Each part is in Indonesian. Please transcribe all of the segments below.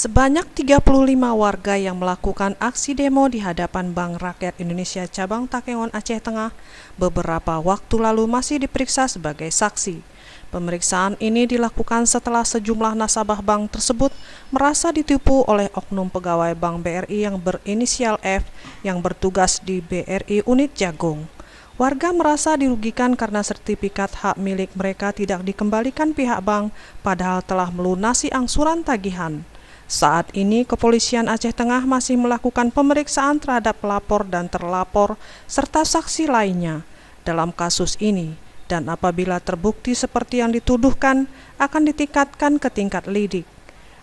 Sebanyak 35 warga yang melakukan aksi demo di hadapan Bank Rakyat Indonesia Cabang Takengon Aceh Tengah beberapa waktu lalu masih diperiksa sebagai saksi. Pemeriksaan ini dilakukan setelah sejumlah nasabah bank tersebut merasa ditipu oleh oknum pegawai Bank BRI yang berinisial F yang bertugas di BRI Unit Jagung. Warga merasa dirugikan karena sertifikat hak milik mereka tidak dikembalikan pihak bank padahal telah melunasi angsuran tagihan. Saat ini, Kepolisian Aceh Tengah masih melakukan pemeriksaan terhadap pelapor dan terlapor serta saksi lainnya dalam kasus ini, dan apabila terbukti seperti yang dituduhkan, akan ditingkatkan ke tingkat lidik.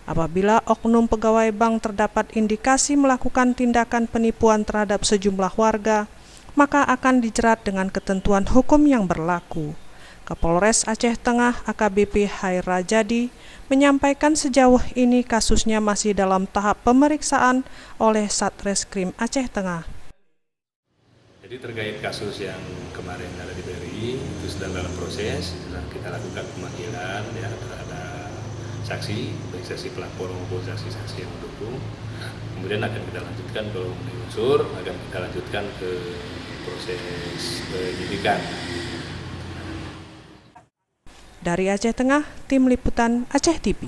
Apabila oknum pegawai bank terdapat indikasi melakukan tindakan penipuan terhadap sejumlah warga, maka akan dijerat dengan ketentuan hukum yang berlaku. Kapolres Aceh Tengah AKBP Hairajadi menyampaikan sejauh ini kasusnya masih dalam tahap pemeriksaan oleh Satreskrim Aceh Tengah. Jadi terkait kasus yang kemarin ada di BRI itu sedang dalam proses, kita lakukan pemanggilan ya terhadap saksi, baik saksi pelapor maupun saksi-saksi yang mendukung. Kemudian akan kita lanjutkan kalau memenuhi unsur, akan kita lanjutkan ke proses penyidikan. Dari Aceh Tengah, Tim Liputan Aceh TV.